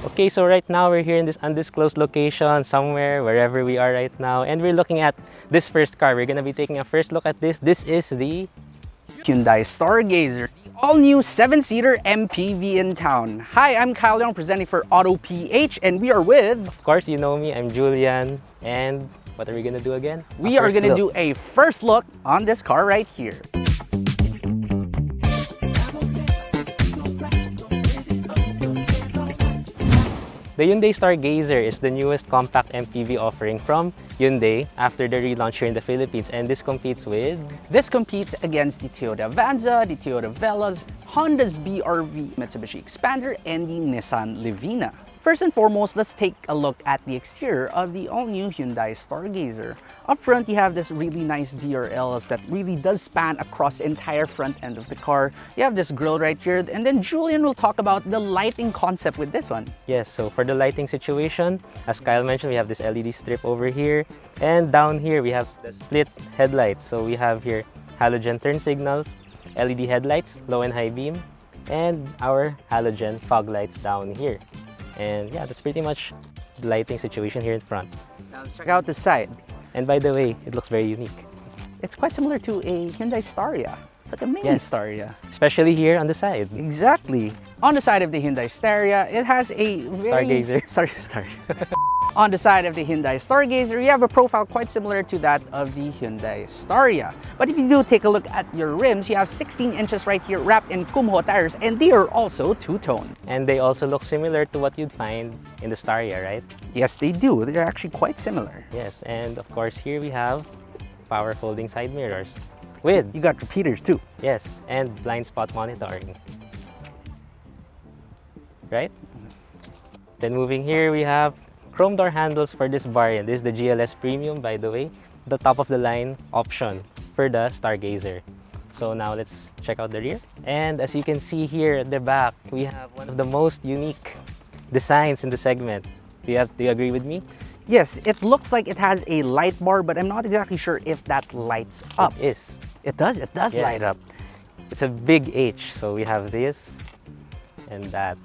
Okay, so right now we're here in this undisclosed location somewhere, wherever we are right now, and we're looking at this first car. We're gonna be taking a first look at this. This is the Hyundai Stargazer, the all-new 7-seater MPV in town. Hi, I'm Kyle Young, presenting for Auto PH, and we are with... Of course, you know me, I'm Julian, and what are we gonna do again? We are gonna do a first look on this car right here. The Hyundai Stargazer is the newest compact MPV offering from Hyundai after the relaunch here in the Philippines, and this competes with... This competes against the Toyota Avanza, the Toyota Veloz, Honda's BRV, Mitsubishi Xpander, and the Nissan Livina. First and foremost, let's take a look at the exterior of the all-new Hyundai Stargazer. Up front, you have this really nice DRLs that really does span across the entire front end of the car. You have this grille right here, and then Julian will talk about the lighting concept with this one. Yes, so for the lighting situation, as Kyle mentioned, we have this LED strip over here, and down here we have the split headlights. So we have here halogen turn signals, LED headlights, low and high beam, and our halogen fog lights down here. And yeah, that's pretty much the lighting situation here in front. Now let's check out the side. And by the way, it looks very unique. It's quite similar to a Hyundai Staria. It's like a mini Staria. Especially here on the side. Exactly. On the side of the Hyundai Staria, it has a very... Stargazer. Sorry. On the side of the Hyundai Stargazer, you have a profile quite similar to that of the Hyundai Staria. But if you do take a look at your rims, you have 16 inches right here wrapped in Kumho tires, and they are also two-tone. And they also look similar to what you'd find in the Staria, right? Yes, they do. They're actually quite similar. Yes, and of course here we have power folding side mirrors with... You got repeaters too. Yes, and blind spot monitoring. Right? Then moving here, we have chrome door handles for this variant. This is the GLS Premium, by the way, the top of the line option for the Stargazer. So now let's check out the rear. And as you can see here at the back, we have one of the most unique designs in the segment. Do you agree with me? Yes, it looks like it has a light bar, but I'm not exactly sure if that lights up. It is. It does yes. Light up. It's a big H, so we have this and that.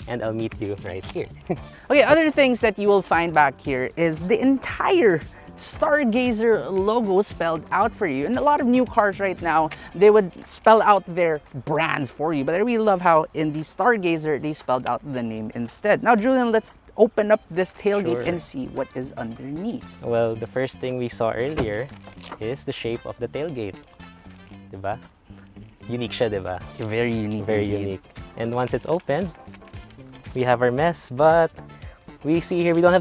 And I'll meet you right here. Okay, other things that you will find back here is the entire Stargazer logo spelled out for you. And a lot of new cars right now, they would spell out their brands for you. But I really love how in the Stargazer, they spelled out the name instead. Now, Julian, let's open up this tailgate and see what is underneath. Well, the first thing we saw earlier is the shape of the tailgate. Diba? Unique siya, diba? Very unique. Very unique. And once it's open, we have our mess, but we see here we don't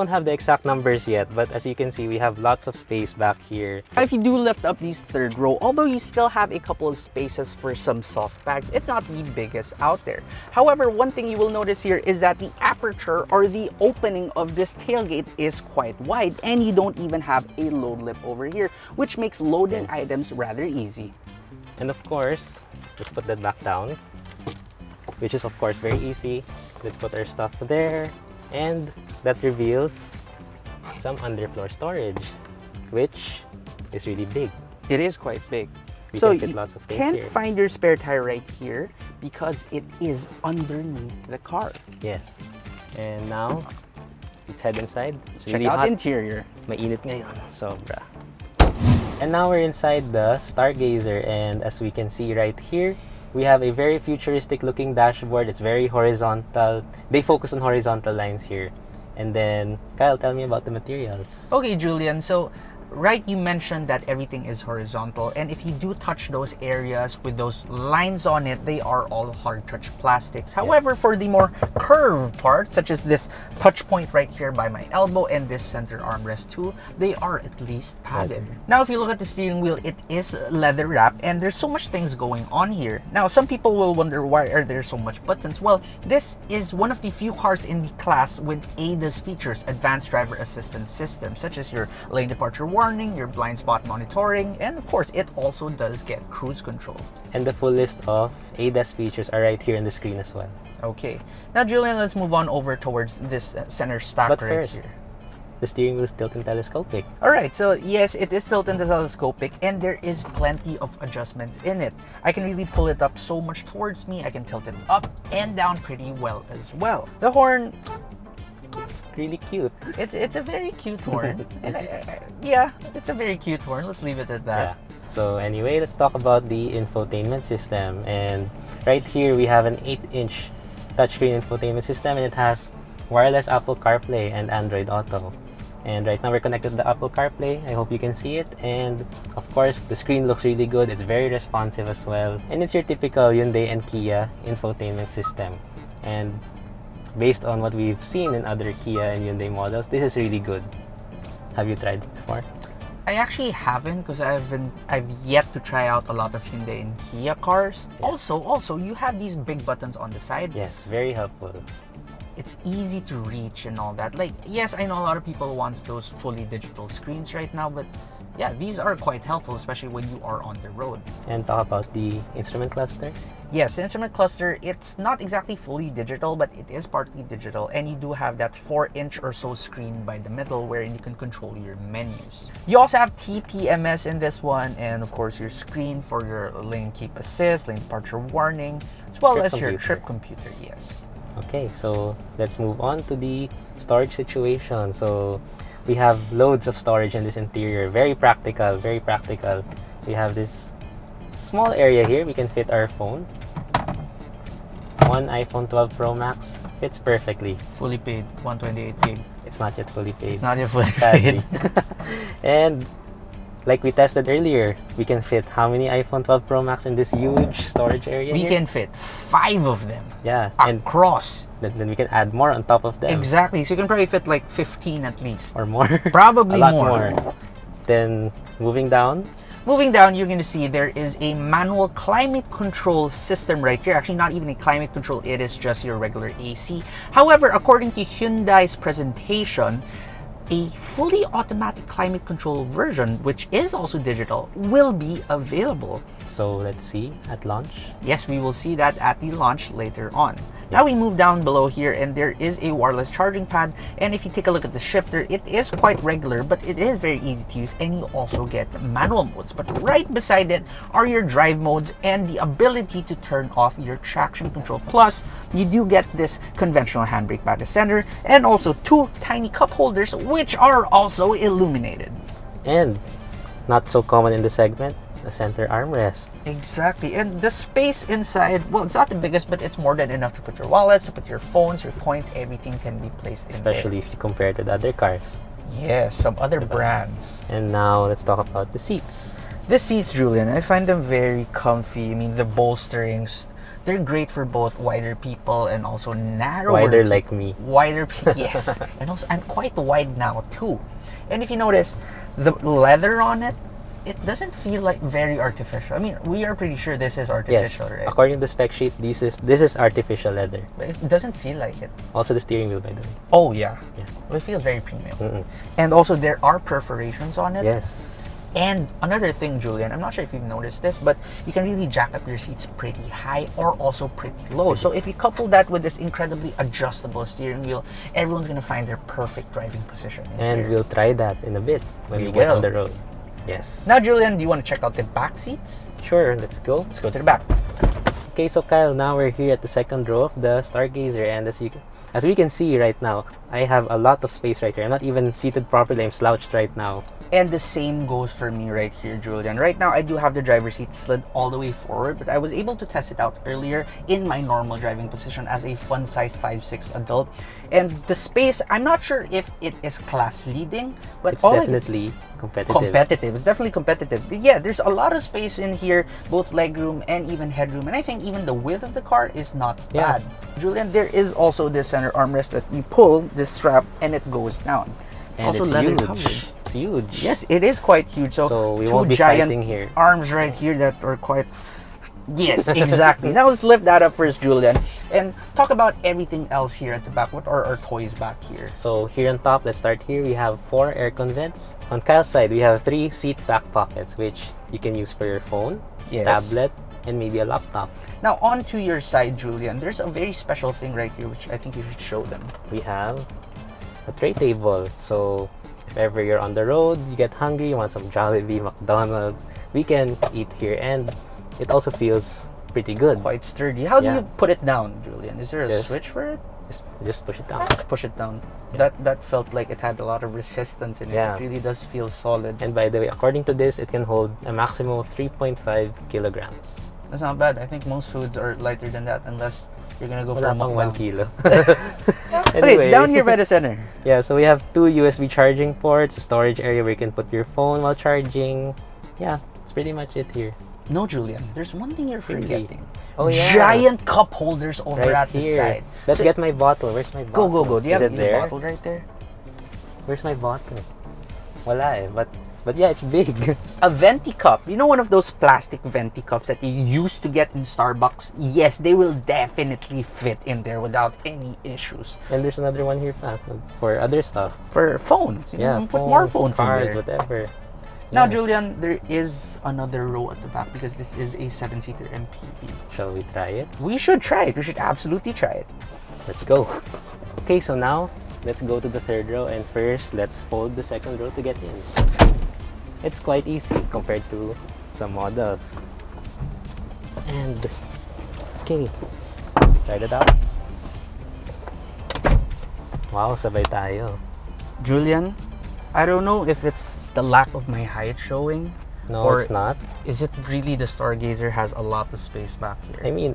have the exact numbers yet, but as you can see, we have lots of space back here. If you do lift up these third row, although you still have a couple of spaces for some soft bags, it's not the biggest out there. However, one thing you will notice here is that the aperture or the opening of this tailgate is quite wide, and you don't even have a load lip over here, which makes loading items rather easy. And of course, let's put that back down, which is of course very easy. Let's put our stuff there, and that reveals some underfloor storage, which is really big. It is quite big. We so can fit lots of things you can't here. find your spare tire right here because it is underneath the car. Yes. And now, let's head inside. It's Check really out hot. the interior. Mainit ngayon. Sobra. And now we're inside the Stargazer, and as we can see right here, we have a very futuristic looking dashboard. It's very horizontal. They focus on horizontal lines here. And then, Kyle, tell me about the materials. Okay, Julian. So, right, you mentioned that everything is horizontal, and if you do touch those areas with those lines on it, they are all hard touch plastics. However, for the more curved parts, such as this touch point right here by my elbow and this center armrest too, they are at least padded. Now, if you look at the steering wheel, it is leather wrapped, and there's so much things going on here. Now, some people will wonder, why are there so much buttons? Well, this is one of the few cars in the class with ADAS features, advanced driver assistance system, such as your lane departure warning, your blind spot monitoring, and of course, it also does get cruise control. And the full list of ADAS features are right here on the screen as well. Okay. Now, Julian, let's move on over towards this center stack But right first, here. the steering wheel is tilt and telescopic. Alright, so yes, it is tilt and telescopic, and there is plenty of adjustments in it. I can really pull it up so much towards me. I can tilt it up and down pretty well as well. The horn, It's really cute. it's a very cute horn. And yeah, it's a very cute horn. Let's leave it at that. Yeah. So anyway, let's talk about the infotainment system. And right here we have an 8-inch touchscreen infotainment system, and it has wireless Apple CarPlay and Android Auto. And right now we're connected to the Apple CarPlay. I hope you can see it. And of course, the screen looks really good. It's very responsive as well. And it's your typical Hyundai and Kia infotainment system. And based on what we've seen in other Kia and Hyundai models, this is really good. Have you tried it before? I actually haven't, because I've yet to try out a lot of Hyundai and Kia cars. Yeah. Also, you have these big buttons on the side. Yes, very helpful. It's easy to reach and all that. Like, yes, I know a lot of people want those fully digital screens right now, but yeah, these are quite helpful, especially when you are on the road. And talk about the instrument cluster. Yes, the instrument cluster, it's not exactly fully digital, but it is partly digital, and you do have that 4-inch or so screen by the middle where you can control your menus. You also have TPMS in this one, and of course your screen for your lane keep assist, lane departure warning, as well as your trip computer, yes. Okay, so let's move on to the storage situation. So we have loads of storage in this interior. Very practical, very practical. We have this small area here. We can fit our phone. One iPhone 12 Pro Max fits perfectly. Fully paid, 128 gig. It's not yet fully paid. It's not yet fully Sadly. paid. And like we tested earlier, we can fit how many iPhone 12 Pro Max in this huge storage area We here? can fit 5 of them Yeah, and across. then we can add more on top of them. Exactly, so you can probably fit like 15 at least. Or more. Probably a lot more. Then moving down, Moving down, you're going to see there is a manual climate control system right here. Actually, not even a climate control, it is just your regular AC. However, according to Hyundai's presentation, a fully automatic climate control version, which is also digital, will be available. so let's see at launch. Yes, we will see that at the launch later on. Now we move down below here, and there is a wireless charging pad, and if you take a look at the shifter, it is quite regular, but it is very easy to use, and you also get manual modes. But right beside it are your drive modes and the ability to turn off your traction control. Plus, you do get this conventional handbrake by the center, and also 2 tiny cup holders, which are also illuminated. And not so common in the segment, the center armrest. Exactly, and the space inside, well, it's not the biggest, but it's more than enough to put your wallets, to put your phones, your coins, everything can be placed in Especially if you compare it to the other cars. there. Yes, some other brands. And now let's talk about the seats. The seats, Julian, I find them very comfy. I mean, the bolsterings, they're great for both wider people and also narrower Wider people. like me. Wider people, yes. And also, I'm quite wide now too. And if you notice, the leather on it, it doesn't feel like very artificial. I mean, we are pretty sure this is Yes, artificial, right? according to the spec sheet, this is artificial leather. But it doesn't feel like it. Also the steering wheel, by the way. Oh, yeah. Yeah. Well, it feels very premium. Mm-mm. And also, there are perforations on it. Yes. And another thing, Julian, I'm not sure if you've noticed this, but you can really jack up your seats pretty high or also pretty low. So if you couple that with this incredibly adjustable steering wheel, everyone's gonna find their perfect driving position in And here. we'll try that in a bit when We we get will. on the road. Yes. Now, Julian, do you want to check out the back seats? Sure, let's go. Let's go to the back. Okay, so Kyle, now we're here at the second row of the Stargazer, and as we can see right now, I have a lot of space right here. I'm not even seated properly. I'm slouched right now. And the same goes for me right here, Julian. Right now, I do have the driver's seat slid all the way forward, but I was able to test it out earlier in my normal driving position as a fun size 5'6" adult. And the space, I'm not sure if it is class leading, but It's definitely competitive. It's definitely competitive. But yeah, there's a lot of space in here, both legroom and even headroom. And I think even the width of the car is not Yeah. bad. Julian, there is also this center armrest that you pull this strap and it goes down. And also it's leather huge. covered. It's huge. Yes, it is quite huge. So we 2 won't be giant fighting here. arms right here that are quite... Yes, exactly. Now let's lift that up first, Julian, and talk about everything else here at the back. What are our toys back here? So here on top, let's start here. We have 4 aircon vents. On Kyle's side, we have 3 seat back pockets, which you can use for your phone, Yes. tablet, and maybe a laptop. Now, on to your side, Julian, there's a very special thing right here, which I think you should show them. We have a tray table. So if ever you're on the road, you get hungry, you want some Jollibee, McDonald's, we can eat here, and it also feels pretty good. Quite sturdy. How do Yeah. you put it down, Julian? Is there a Just- switch for it? Just push it down. Push it down. Yeah. That felt like it had a lot of resistance in it. Yeah. It really does feel solid. And by the way, according to this, it can hold a maximum of 3.5 kilograms. That's not bad. I think most foods are lighter than that unless you're gonna go for a Wala pang 1 mukbang. kilo. Okay, down here by the center. Yeah, so we have 2 USB charging ports, a storage area where you can put your phone while charging. Yeah, that's pretty much it here. No, Julian. There's one thing you're Really? forgetting. Oh, yeah. Giant cup holders over Right at the here. side. Let's So- get my bottle. Where's my Go, bottle? go, go. Do you Is have it your there? bottle right there? Where's my bottle? Wala eh. But yeah, it's big. A venti cup. You know one of those plastic venti cups that you used to get in Starbucks? Yes, they will definitely fit in there without any issues. And there's another one here pa, for other stuff. For phones. You Yeah, know, put more phones cards, in there. whatever. Now, Yeah. Julian, there is another row at the back because this is a 7-seater MPV. Shall we try it? We should try it. We should absolutely try it. Let's go. Okay, so now let's go to the third row, and first let's fold the second row to get in. It's quite easy compared to some models. And okay, start it out. Wow, sabay tayo. Julian, I don't know if it's the lack of my height showing. No, Or- it's not. Is it really the Stargazer has a lot of space back I here? mean,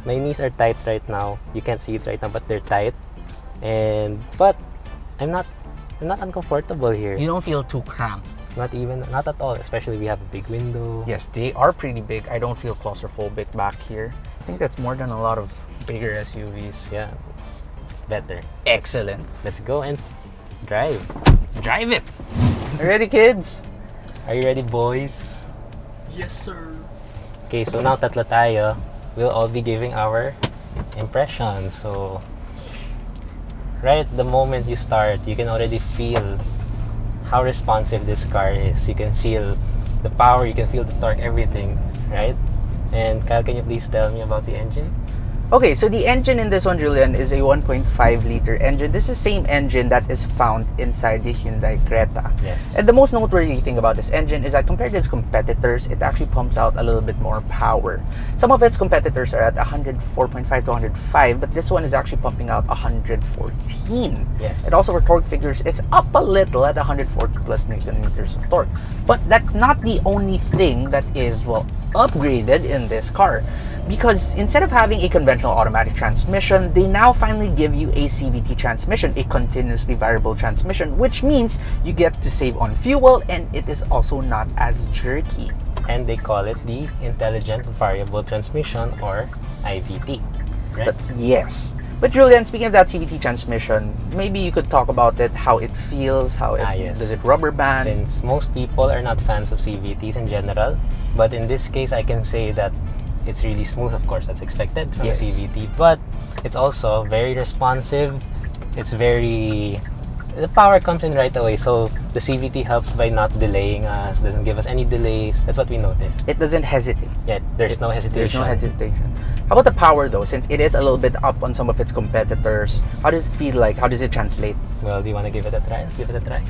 my knees are tight right now. You can't see it right now, but they're tight. But I'm not uncomfortable here. You don't feel too cramped. Not at all. Especially we have a big window. Yes, they are pretty big. I don't feel claustrophobic back here. I think that's more than a lot of bigger SUVs. Yeah, better. Excellent. Let's go and drive. Drive it! Ready, kids? Are you ready, boys? Yes, sir. Okay, so now tatlo tayo. We'll all be giving our impressions. So, right the moment you start, you can already feel how responsive this car is. You can feel the power, you can feel the torque, everything, right? And Kyle, can you please tell me about the engine? Okay, so the engine in this one, Julian, is a 1.5 liter engine. This is the same engine that is found inside the Hyundai Creta. Yes. And the most noteworthy thing about this engine is that compared to its competitors, it actually pumps out a little bit more power. Some of its competitors are at 104.5 to 105, but this one is actually pumping out 114. Yes. And also for torque figures, it's up a little at 140 plus Newton meters of torque. But that's not the only thing that is, well, upgraded in this car. Because instead of having a conventional automatic transmission, they now finally give you a CVT transmission, a continuously variable transmission, which means you get to save on fuel and it is also not as jerky. And they call it the Intelligent Variable Transmission, or IVT, right? But yes. But Julian, speaking of that CVT transmission, maybe you could talk about it, how it feels, how it Yes. does it rubber band? Since most people are not fans of CVTs in general, but in this case, I can say that it's really smooth. Of course, that's expected from Yes. a CVT, but it's also very responsive. It's very... The power comes in right away, so the CVT helps by not delaying us, doesn't give us any delays. That's what we noticed. It doesn't hesitate. Yeah, there's no hesitation. There's no hesitation. How about the power though? Since it is a little bit up on some of its competitors, how does it feel like? How does it translate? Well, do you want to give it a try? Let's give it a try.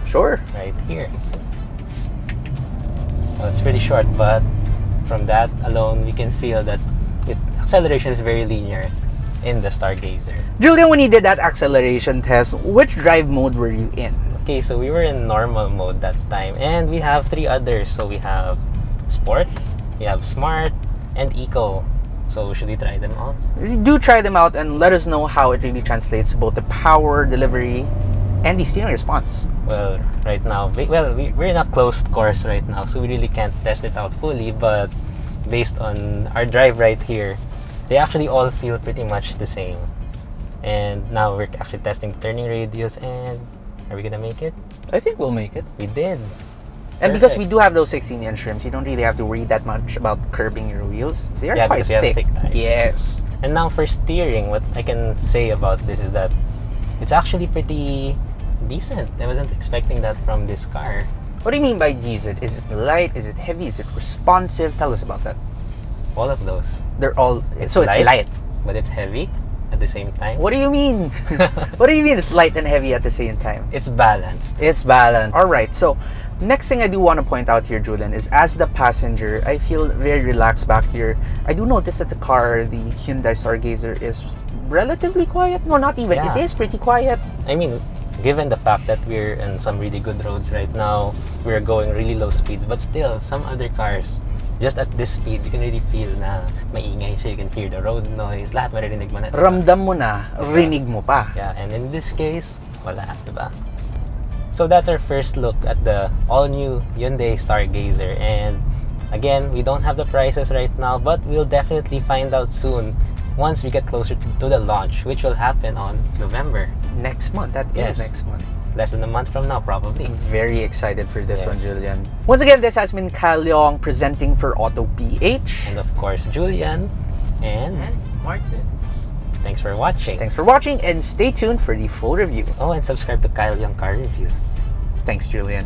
Sure. Right here. Well, it's pretty short, but from that alone, we can feel that acceleration is very linear in the Stargazer. Julian, when you did that acceleration test, which drive mode were you in? Okay, so we were in normal mode that time, and we have 3 others. So we have Sport, we have Smart, and Eco. So should we try them all? Do try them out and let us know how it really translates to both the power delivery and the steering response. Well, right now, we're in a closed course right now, so we really can't test it out fully, but based on our drive right here, they actually all feel pretty much the same. And now we're actually testing the turning radius, and are we gonna make it? I think we'll make it. We did. And because Perfect. we do have those 16-inch rims, you don't really have to worry that much about curbing your wheels. They are Yeah, quite because we have thick. thick tires. Yes. And now for steering, what I can say about this is that it's actually pretty decent. I wasn't expecting that from this car. What do you mean by decent? Is it light? Is it heavy? Is it responsive? Tell us about that. All of those. They're all... It's so it's light. but it's heavy. at the same time. What do you mean? What do you mean it's light and heavy at the same time? It's balanced. It's balanced. All right. So, next thing I do want to point out here, Julian, is as the passenger, I feel very relaxed back here. I do notice that the car, the Hyundai Stargazer, is relatively quiet. No, not even. Yeah. It is pretty quiet. I mean, given the fact that we're in some really good roads right now, we're going really low speeds, but still, some other cars, just at this speed, you can really feel na maingay siya. You can hear the road noise. Lahat maririnig mo na. Ramdam mo na, rinig mo pa. Yeah, and in this case, wala, diba? So that's our first look at the all-new Hyundai Stargazer. And again, we don't have the prices right now, but we'll definitely find out soon once we get closer to the launch, which will happen on November. Next month. That is Yes. next month. Less than a month from now, probably. Very excited for this Yes. one, Julian. Once again, this has been Kyle Leong presenting for Auto PH. And of course, Julian and Martin. thanks for watching. Thanks for watching and stay tuned for the full review. Oh, and subscribe to Kyle Young Car Reviews. Thanks, Julian.